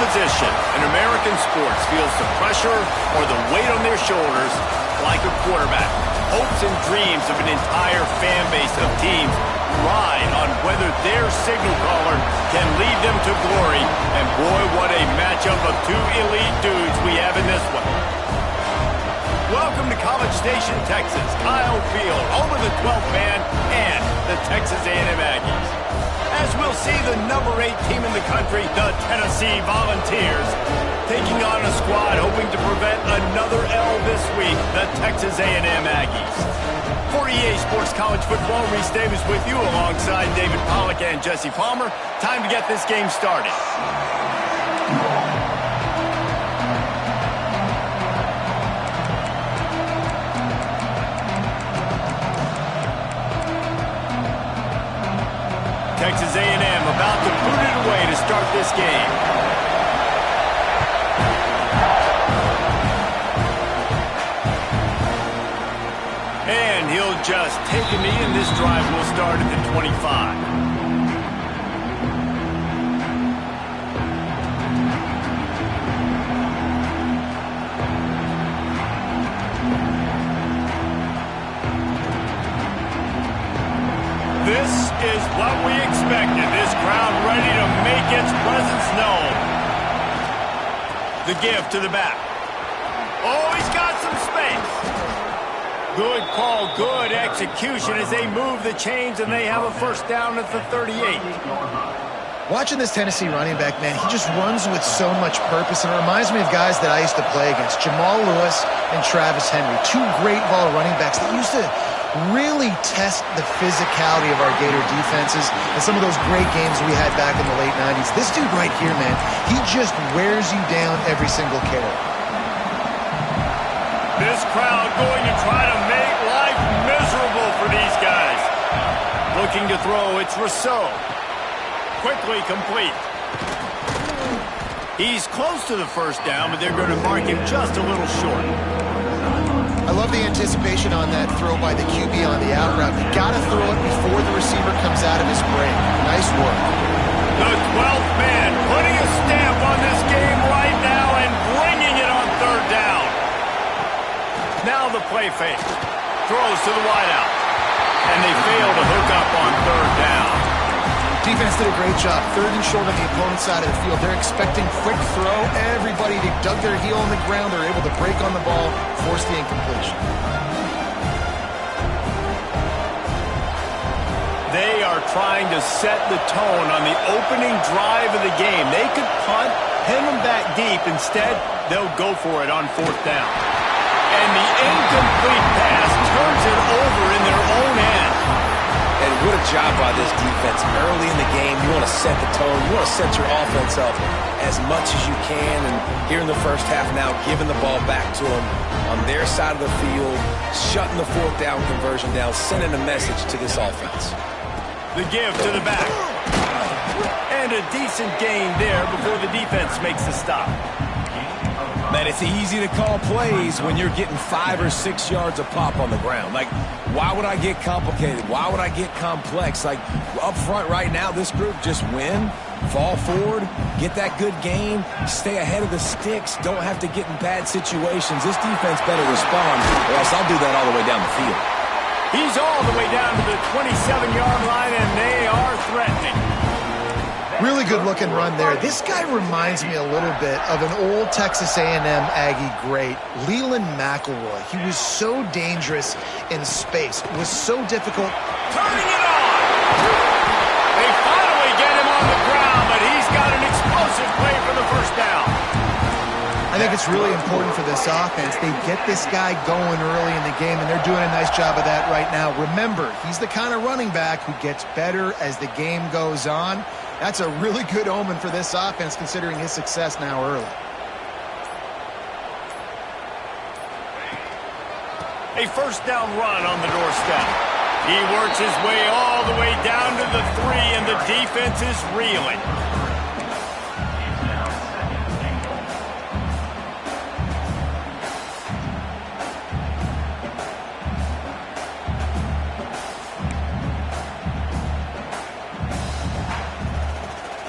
position in American sports feels the pressure or the weight on their shoulders like a quarterback. Hopes and dreams of an entire fan base of teams ride on whether their signal caller can lead them to glory. And boy, what a matchup of two elite dudes we have in this one. Welcome to College Station, Texas. Kyle Field, home of the 12th man and the Texas A&M Aggies. As we'll see, the number 8 team in the country, the Tennessee Volunteers, taking on a squad hoping to prevent another L this week, the Texas A&M Aggies. For EA Sports College Football, Reese Davis with you alongside David Pollack and Jesse Palmer. Time to get this game started. Texas A&M about to boot it away to start this game. And he'll just take a knee, and this drive will start at the 25. This is what we expected. This crowd ready to make its presence known. The give to the back. Oh, he's got some space. Good call, good execution as they move the chains and they have a first down at the 38. Watching this Tennessee running back, man, he just runs with so much purpose, and it reminds me of guys that I used to play against, Jamal Lewis and Travis Henry, two great ball running backs that used to really test the physicality of our Gator defenses and some of those great games we had back in the late 90s. This dude right here, man, he just wears you down every single carry. This crowd going to try to make life miserable for these guys. Looking to throw, it's Rousseau. Quickly complete. He's close to the first down, but they're going to mark him just a little short. I love the anticipation on that throw by the QB on the out route. You got to throw it before the receiver comes out of his break. Nice work. The 12th man putting a stamp on this game right now and bringing it on third down. Now the play fake. Throws to the wideout. And they fail to hook up on third down. Defense did a great job. Third and short on the opponent's side of the field. They're expecting quick throw. Everybody, they dug their heel on the ground. They're able to break on the ball, force the incompletion. They are trying to set the tone on the opening drive of the game. They could punt, pin them back deep. Instead, they'll go for it on fourth down. And the incomplete pass turns it over in their own end. And what a job by this defense. Early in the game, you want to set the tone. You want to set your offense up as much as you can. And here in the first half now, giving the ball back to them on their side of the field, shutting the fourth down conversion down, sending a message to this offense. The give to the back. And a decent gain there before the defense makes the stop. Man, it's easy to call plays when you're getting 5 or 6 yards of pop on the ground. Like, why would I get complicated? Why would I get complex? Like, up front right now, this group just win, fall forward, get that good gain, stay ahead of the sticks, don't have to get in bad situations. This defense better respond, or else I'll do that all the way down the field. He's all the way down to the 27-yard line, and they are threatening. Really good-looking run there. This guy reminds me a little bit of an old Texas A&M Aggie great, Leland McElroy. He was so dangerous in space. It was so difficult. Turning it on! They finally get him on the ground, but he's got an explosive play for the first down. I think it's really important for this offense. They get this guy going early in the game, and they're doing a nice job of that right now. Remember, he's the kind of running back who gets better as the game goes on. That's a really good omen for this offense, considering his success now early. A first down run on the doorstep. He works his way all the way down to the 3, and the defense is reeling.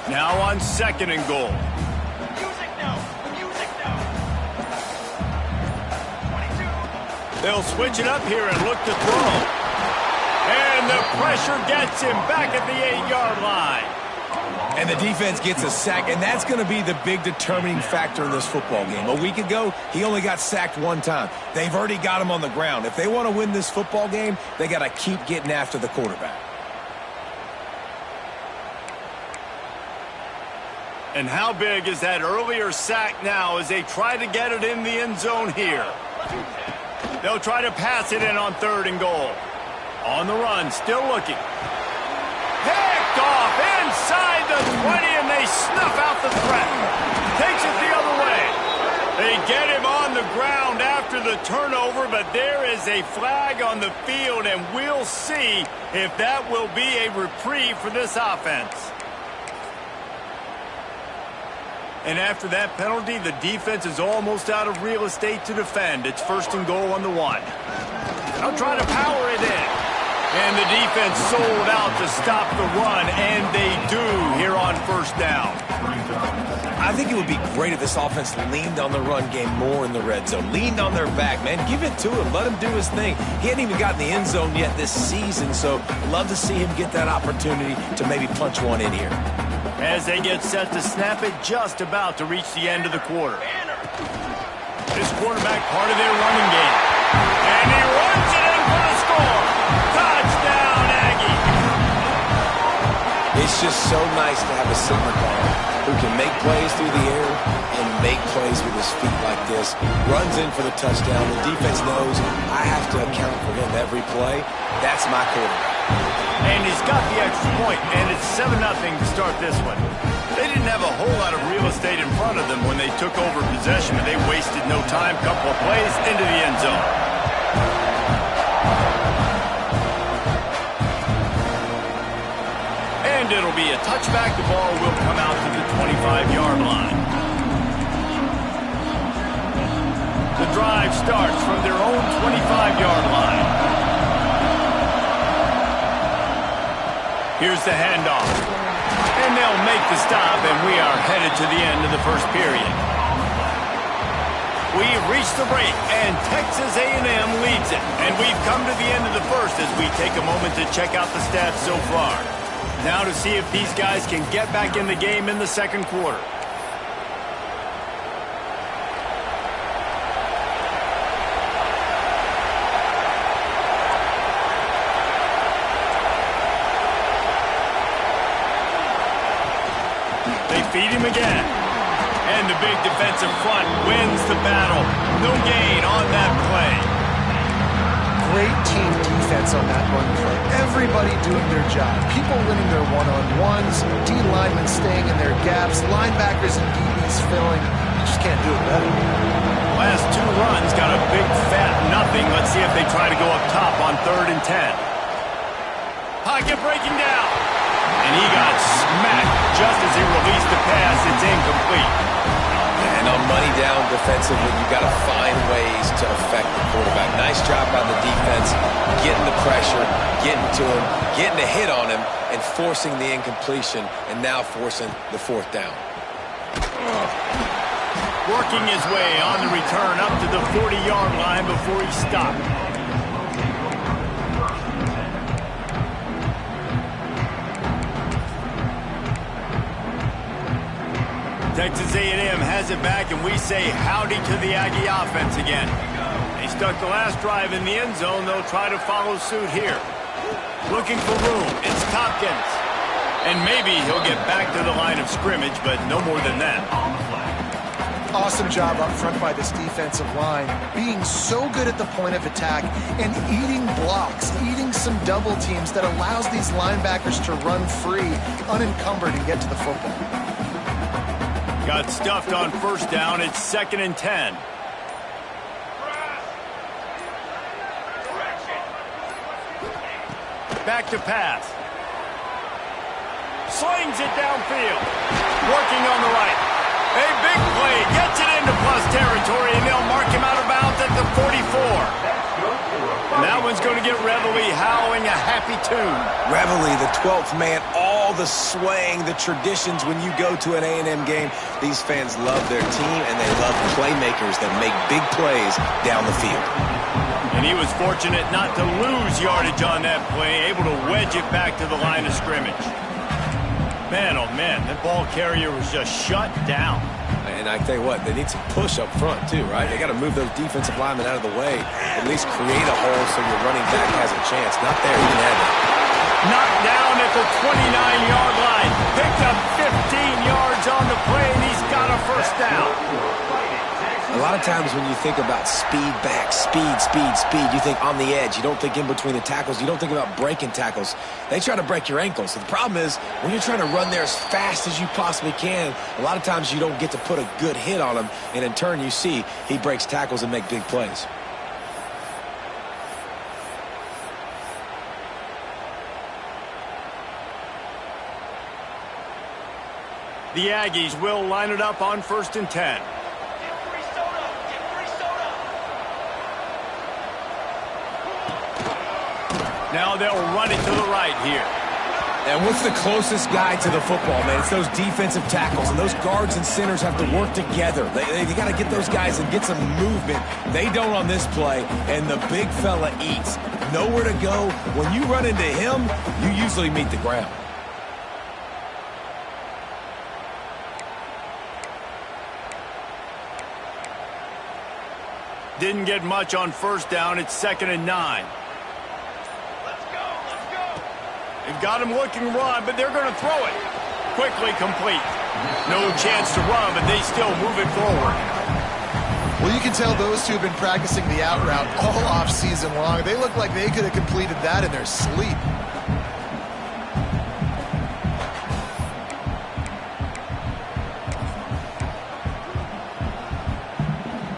Now on second and goal. he'll switch it up here and look to throw. And the pressure gets him back at the 8-yard line. And the defense gets a sack, and that's going to be the big determining factor in this football game. A week ago, he only got sacked one time. They've already got him on the ground. If they want to win this football game, they got to keep getting after the quarterback. And how big is that earlier sack now as they try to get it in the end zone here? They'll try to pass it in on 3rd and goal. On the run, still looking. Picked off inside the 20, and they snuff out the threat. Takes it the other way. They get him on the ground after the turnover, but there is a flag on the field, and we'll see if that will be a reprieve for this offense. And after that penalty, the defense is almost out of real estate to defend. It's 1st and goal on the 1. They'll try to power it in. And the defense sold out to stop the run, and they do here on 1st down. I think it would be great if this offense leaned on the run game more in the red zone. Leaned on their back, man. Give it to him. Let him do his thing. He hadn't even gotten the end zone yet this season, so love to see him get that opportunity to maybe punch one in here. As they get set to snap it, just about to reach the end of the quarter. This quarterback part of their running game. And he runs it in for the score. Touchdown, Aggie. It's just so nice to have a center guard who can make plays through the air and make plays with his feet like this. Runs in for the touchdown. The defense knows I have to account for him every play. That's my quarterback. And he's got the extra point, and it's 7-0 to start this one. They didn't have a whole lot of real estate in front of them when they took over possession, but they wasted no time. Couple of plays into the end zone. And it'll be a touchback. The ball will come out to the 25-yard line. The drive starts from their own 25-yard line. Here's the handoff. And they'll make the stop, and we are headed to the end of the 1st period. We've reached the break, and Texas A&M leads it. And we've come to the end of the 1st as we take a moment to check out the stats so far. Now to see if these guys can get back in the game in the 2nd quarter. Feed him again. And the big defensive front wins the battle. No gain on that play. Great team defense on that run play. Everybody doing their job. People winning their one-on-ones, D-linemen staying in their gaps, linebackers and DBs filling. You just can't do it better. Last 2 runs got a big fat nothing. Let's see if they try to go up top on 3rd and 10. Pocket breaking down. And he got smacked just as he released the pass. It's incomplete. And on money down defensively, you've got to find ways to affect the quarterback. Nice job by the defense, getting the pressure, getting to him, getting a hit on him, and forcing the incompletion, and now forcing the 4th down. Working his way on the return up to the 40-yard line before he stopped. Texas A&M has it back, and we say howdy to the Aggie offense again. They stuck the last drive in the end zone. They'll try to follow suit here. Looking for room. It's Tompkins. And maybe he'll get back to the line of scrimmage, but no more than that. Awesome job up front by this defensive line, being so good at the point of attack and eating blocks, eating some double teams that allows these linebackers to run free, unencumbered, and get to the football. Got stuffed on 1st down. It's 2nd and 10. Back to pass. Slings it downfield. Working on the right. A big play. Gets it into plus territory, and they'll mark him out of bounds at the 44. And that one's going to get Reveille howling a happy tune. Reveille, the 12th man, all all the swaying, the traditions when you go to an A&M game. These fans love their team, and they love playmakers that make big plays down the field. And he was fortunate not to lose yardage on that play, able to wedge it back to the line of scrimmage. Man, oh man, that ball carrier was just shut down. And I tell you what, they need some push up front too, right? They got to move those defensive linemen out of the way, at least create a hole so your running back has a chance. Not there, he didn't have it. Knocked down at the 29-yard line. Picked up 15 yards on the play, and he's got a first down. A lot of times when you think about speed back, speed, you think on the edge. You don't think in between the tackles. You don't think about breaking tackles. They try to break your ankles. The problem is when you're trying to run there as fast as you possibly can, a lot of times you don't get to put a good hit on him, and in turn you see he breaks tackles and make big plays. The Aggies will line it up on 1st and 10. Now they'll run it to the right here. And what's the closest guy to the football, man? It's those defensive tackles, and those guards and centers have to work together. They got to get those guys and get some movement. They don't on this play, and the big fella eats. Nowhere to go. When you run into him, you usually meet the ground. Didn't get much on 1st down. It's 2nd and 9. They've got him looking run, but they're going to throw it. Quickly complete. No chance to run, but they still move it forward. Well, you can tell those two have been practicing the out route all off season long. They look like they could have completed that in their sleep.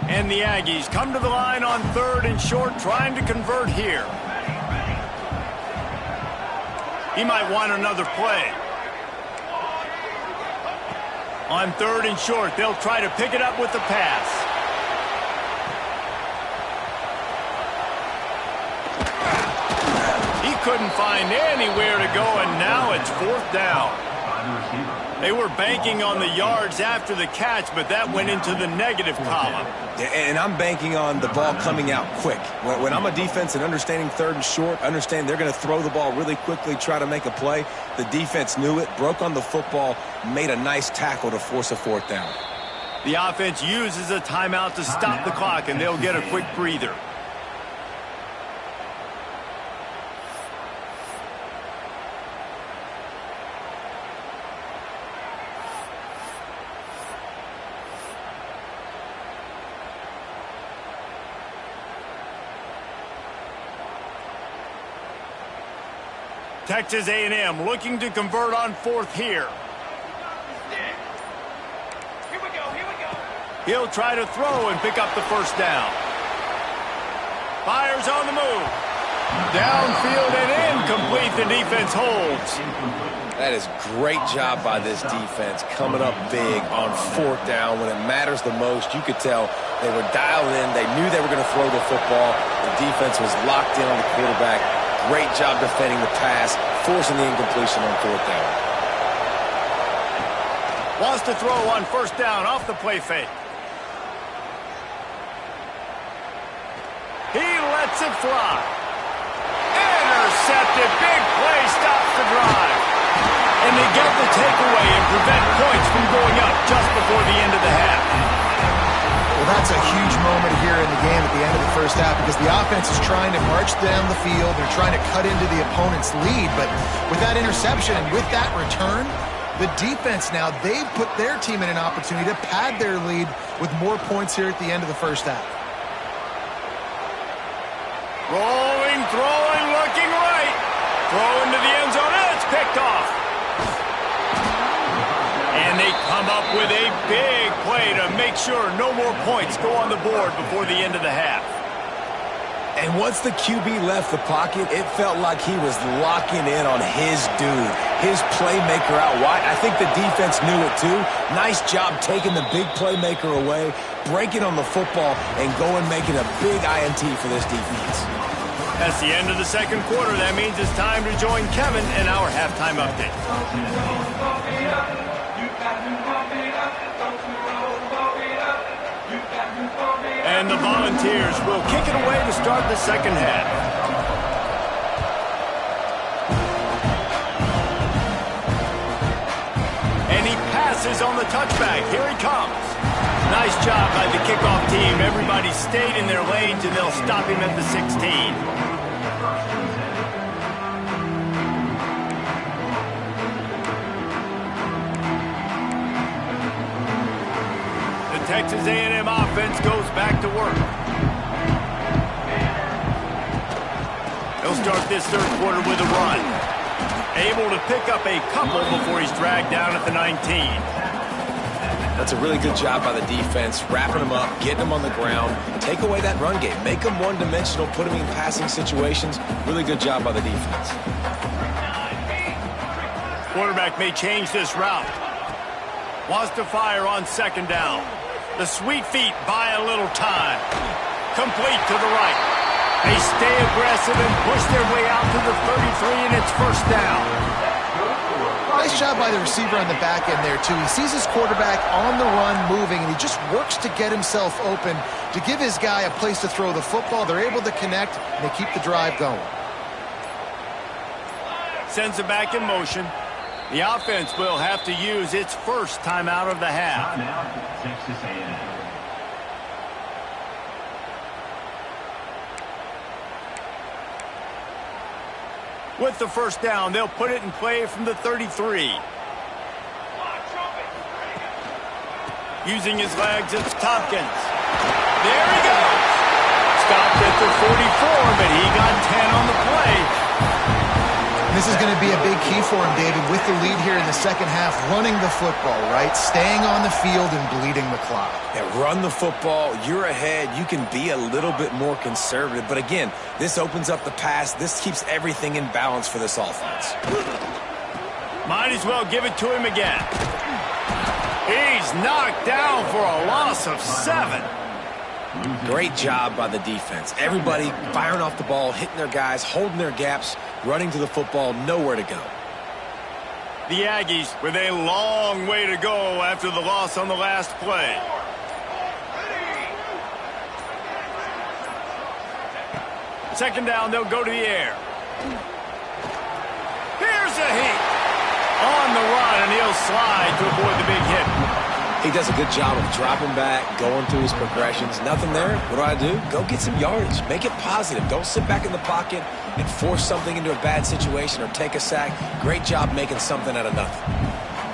And the Aggies come to the line on 3rd and short, trying to convert here. He might want another play. On 3rd and short, they'll try to pick it up with the pass. He couldn't find anywhere to go, and now it's 4th down. They were banking on the yards after the catch, but that went into the negative column. And I'm banking on the ball coming out quick. When I'm a defense and understanding 3rd and short, understand they're going to throw the ball really quickly, try to make a play. The defense knew it, broke on the football, made a nice tackle to force a 4th down. The offense uses a timeout to stop the clock, and they'll get a quick breather. Texas A&M looking to convert on 4th here. Here we go. He'll try to throw and pick up the 1st down. Fires on the move. Downfield and incomplete. The defense holds. That is great job by this defense, coming up big on 4th down when it matters the most. You could tell they were dialed in. They knew they were going to throw the football. The defense was locked in on the quarterback. Great job defending the pass, forcing the incompletion on 4th down. Wants to throw on 1st down off the play fake. He lets it fly. Intercepted. Big play stops the drive. And they get the takeaway and prevent points from going up just before the end of the half. Well, that's a huge moment here in the game at the end of the 1st half because the offense is trying to march down the field. They're trying to cut into the opponent's lead. But with that interception and with that return, the defense now, they've put their team in an opportunity to pad their lead with more points here at the end of the 1st half. Rolling, throwing, looking right. Throw into the end zone, and it's picked off. And they come up with a big play to make sure no more points go on the board before the end of the half. And once the QB left the pocket, it felt like he was locking in on his dude, his playmaker out wide. I think the defense knew it too. Nice job taking the big playmaker away, breaking on the football, and going making a big INT for this defense. That's the end of the second quarter. That means it's time to join Kevin in our halftime update. And the Volunteers will kick it away to start the second half. And he passes on the touchback. Here he comes. Nice job by the kickoff team. Everybody stayed in their lanes, and they'll stop him at the 16. Texas A&M offense goes back to work. They'll start this third quarter with a run. Able to pick up a couple before he's dragged down at the 19. That's a really good job by the defense, wrapping them up, getting them on the ground, take away that run game, make them one-dimensional, put them in passing situations. Really good job by the defense. Quarterback may change this route. Wants to fire on second down. The sweet feet buy a little time. Complete to the right. They stay aggressive and push their way out to the 33, and it's first down. Nice job by the receiver on the back end there, too. He sees his quarterback on the run moving, and he just works to get himself open to give his guy a place to throw the football. They're able to connect, and they keep the drive going. Sends it back in motion. The offense will have to use its first timeout of the half. Texas A&M. With the first down, they'll put it in play from the 33. Using his legs, it's Tompkins. There he goes. Stopped at the 44, but he got 10 on the play. This is going to be a big key for him, David, with the lead here in the second half, running the football, right? Staying on the field and bleeding the clock. Yeah, run the football. You're ahead. You can be a little bit more conservative. But again, this opens up the pass. This keeps everything in balance for this offense. Might as well give it to him again. He's knocked down for a loss of 7. Great job by the defense. Everybody firing off the ball, hitting their guys, holding their gaps, running to the football, nowhere to go. The Aggies with a long way to go after the loss on the last play. Second down, they'll go to the air. Here's a hit. On the run, and he'll slide to avoid the big hit. He does a good job of dropping back, going through his progressions. Nothing there. What do? Go get some yardage. Make it positive. Don't sit back in the pocket and force something into a bad situation or take a sack. Great job making something out of nothing.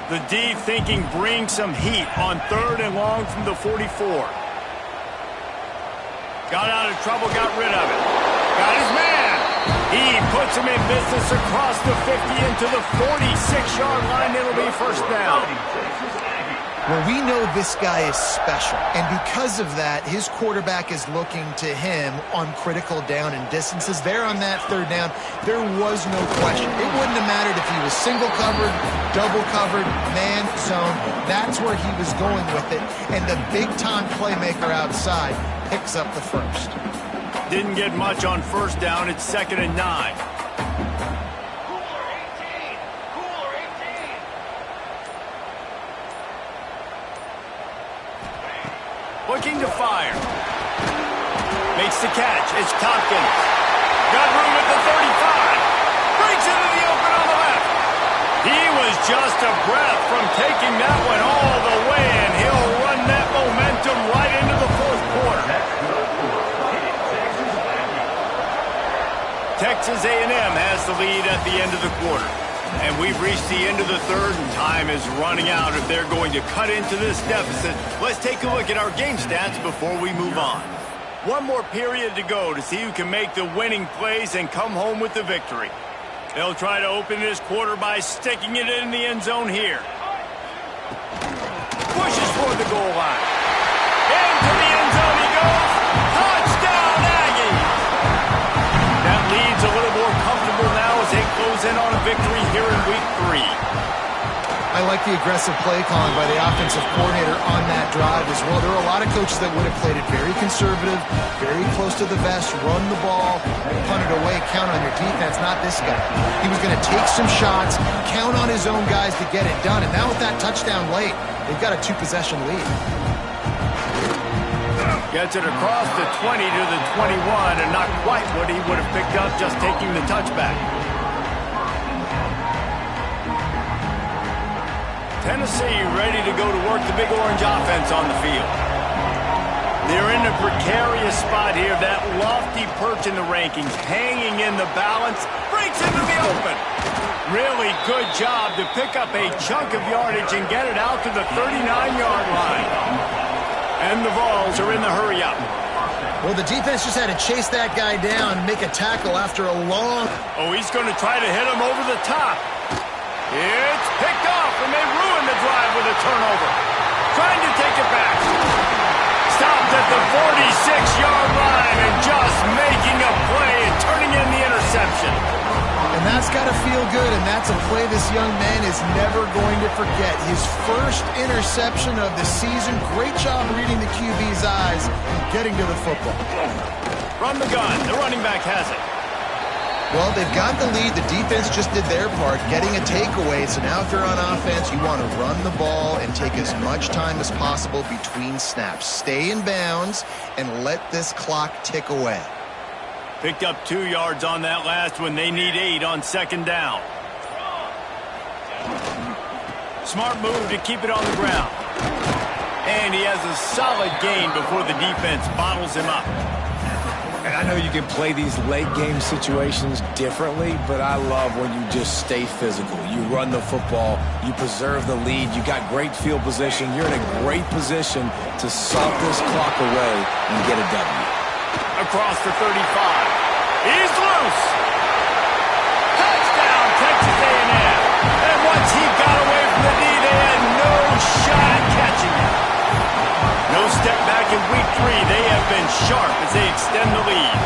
The D thinking bring some heat on third and long from the 44. Got out of trouble, got rid of it. Got his man. He puts him in business across the 50 into the 46-yard line. It'll be first down. Well, we know this guy is special, and because of that, his quarterback is looking to him on critical down and distances. There on that third down, there was no question. It wouldn't have mattered if he was single covered, double covered, man zone. That's where he was going with it, and the big-time playmaker outside picks up the first. Didn't get much on first down. It's 2nd and 9. Looking to fire. Makes the catch. It's Tompkins. Got room at the 35. Breaks into the open on the left. He was just a breath from taking that one all the way, and he'll run that momentum right into the fourth quarter. Texas A&M has the lead at the end of the quarter. And we've reached the end of the third, and time is running out if they're going to cut into this deficit. Let's take a look at our game stats before we move on. One more period to go to see who can make the winning plays and come home with the victory. They'll try to open this quarter by sticking it in the end zone here. Pushes toward the goal line. Into the end zone he goes. Touchdown, Aggies! That leads a little more comfortable now as they close in on a victory here in week 3. I I like the aggressive play calling by the offensive coordinator on that drive as well. There are a lot of coaches that would have played it very conservative, very close to the vest, run the ball, punt it away, count on your defense, not this guy. He was going to take some shots, count on his own guys to get it done, and now with that touchdown late, they've got a 2-possession lead. Gets it across the 20 to the 21, and not quite what he would have picked up just taking the touchback. Tennessee ready to go to work the Big Orange offense on the field. They're in a precarious spot here. That lofty perch in the rankings, hanging in the balance, breaks into the open. Really good job to pick up a chunk of yardage and get it out to the 39-yard line. And the Vols are in the hurry-up. Well, the defense just had to chase that guy down, make a tackle after a long... Oh, he's going to try to hit him over the top. It's picked off, and they ruin the drive with a turnover. Trying to take it back. Stopped at the 46-yard line and just making a play and turning in the interception. And that's got to feel good, and that's a play this young man is never going to forget. His first interception of the season. Great job reading the QB's eyes and getting to the football. From the gun, the running back has it. Well, they've got the lead. The defense just did their part, getting a takeaway. So now if you're on offense, you want to run the ball and take as much time as possible between snaps. Stay in bounds and let this clock tick away. Picked up 2 yards on that last one. They need 8 on second down. Smart move to keep it on the ground. And he has a solid gain before the defense bottles him up. And I know you can play these late-game situations differently, but I love when you just stay physical. You run the football, you preserve the lead, you got great field position, you're in a great position to salt this clock away and get a W. Across the 35. He's loose. Touchdown, Texas A&M. And once he got away from the knee, they had no shot at catching him. No step back in week 3. They have been sharp as they extend the lead.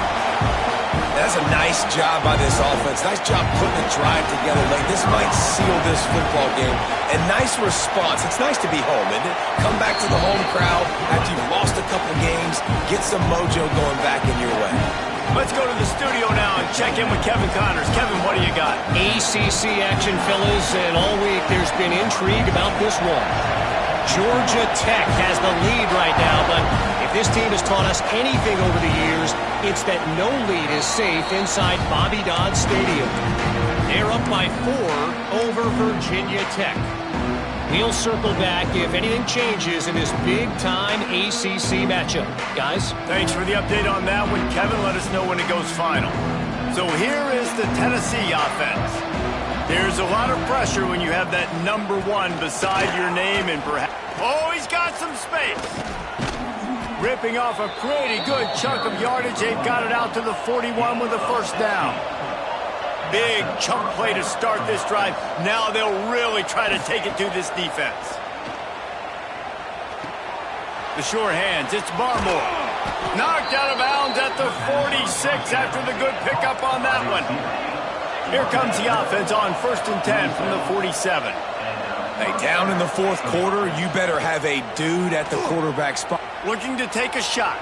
That's a nice job by this offense. Nice job putting the drive together late. This might seal this football game. And nice response. It's nice to be home, isn't it? Come back to the home crowd after you've lost a couple games. Get some mojo going back in your way. Let's go to the studio now and check in with Kevin Connors. Kevin, what do you got? ACC action, fellas, and all week there's been intrigue about this one. Georgia Tech has the lead right now, but if this team has taught us anything over the years, it's that no lead is safe inside Bobby Dodd Stadium. They're up by 4 over Virginia Tech. We'll circle back if anything changes in this big-time ACC matchup. Guys? Thanks for the update on that one, Kevin. Let us know when it goes final. So here is the Tennessee offense. There's a lot of pressure when you have that number 1 beside your name and perhaps... Oh, he's got some space. Ripping off a pretty good chunk of yardage. They've got it out to the 41 with a first down. Big chunk play to start this drive. Now they'll really try to take it to this defense. The short hands, it's Barmore. Knocked out of bounds at the 46 after the good pickup on that one. Here comes the offense on 1st and 10 from the 47. Hey, down in the 4th quarter, you better have a dude at the quarterback spot. Looking to take a shot.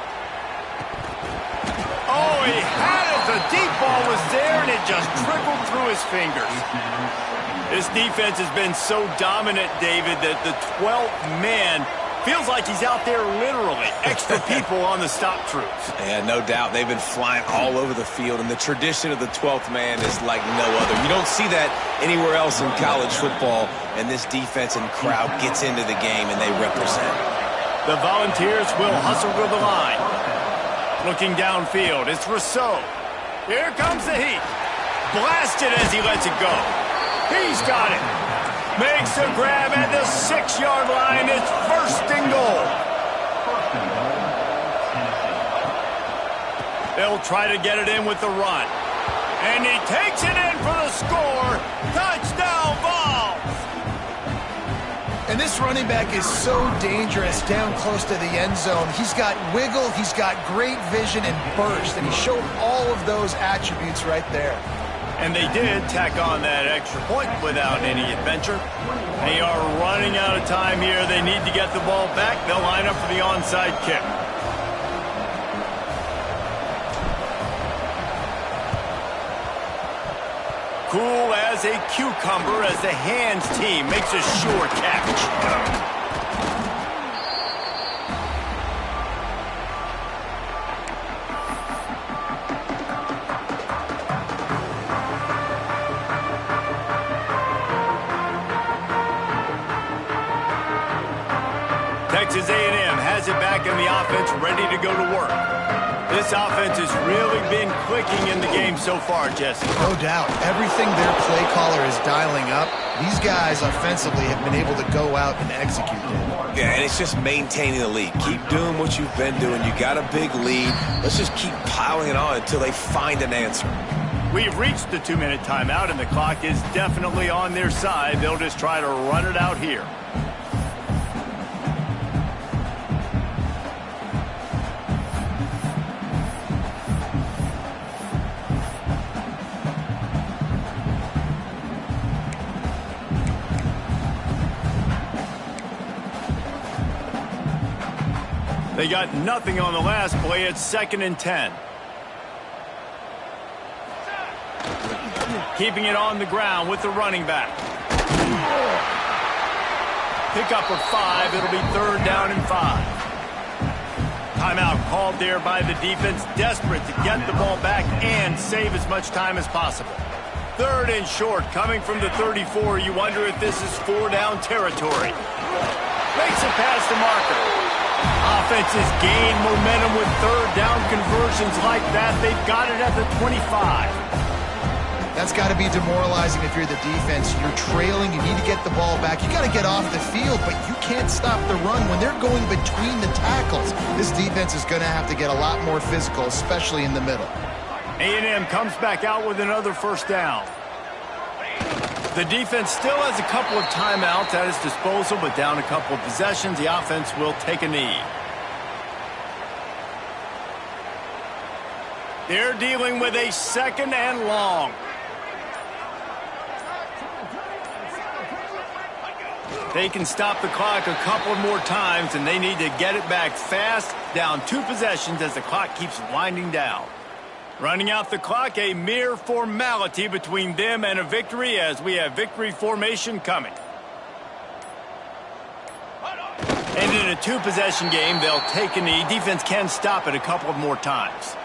Oh, he had it. The deep ball was there, and it just trickled through his fingers. This defense has been so dominant, David, that the 12th man feels like he's out there literally. Extra people on the stop troops. Yeah, no doubt. They've been flying all over the field, and the tradition of the 12th man is like no other. You don't see that anywhere else in college football, and this defense and crowd gets into the game, and they represent. The Volunteers will hustle to the line. Looking downfield, it's Rousseau. Here comes the heat. Blasted as he lets it go. He's got it. Makes a grab at the 6-yard line. It's 1st and goal. They'll try to get it in with the run. And he takes it in for the score. Touchdown, Vols! And this running back is so dangerous down close to the end zone. He's got wiggle, he's got great vision and burst, and he showed all of those attributes right there. And they did tack on that extra point without any adventure. They are running out of time here. They need to get the ball back. They'll line up for the onside kick. Cool as a cucumber as the hands team makes a sure catch. Texas A&M has it back in the offense, ready to go to work. This offense has really been clicking in the game so far, Jesse. No doubt. Everything their play caller is dialing up, these guys offensively have been able to go out and execute it. Yeah, and it's just maintaining the lead. Keep doing what you've been doing. You got a big lead. Let's just keep piling it on until they find an answer. We've reached the 2-minute timeout, and the clock is definitely on their side. They'll just try to run it out here. They got nothing on the last play. It's 2nd and 10. Keeping it on the ground with the running back. Pick up of 5. It'll be 3rd down and 5. Timeout called there by the defense, desperate to get the ball back and save as much time as possible. 3rd and short, coming from the 34. You wonder if this is 4-down territory. Makes it past the marker. Offenses gain momentum with 3rd down conversions like that. They've got it at the 25. That's got to be demoralizing if you're the defense. You're trailing. You need to get the ball back. You got to get off the field, but you can't stop the run when they're going between the tackles. This defense is going to have to get a lot more physical, especially in the middle. A&M comes back out with another 1st down. The defense still has a couple of timeouts at its disposal, but down a couple of possessions, the offense will take a knee. They're dealing with a 2nd and long. They can stop the clock a couple more times, and they need to get it back fast, down 2 possessions as the clock keeps winding down. Running out the clock, a mere formality between them and a victory as we have victory formation coming. And in a 2-possession game, they'll take a knee. Defense can stop it a couple of more times.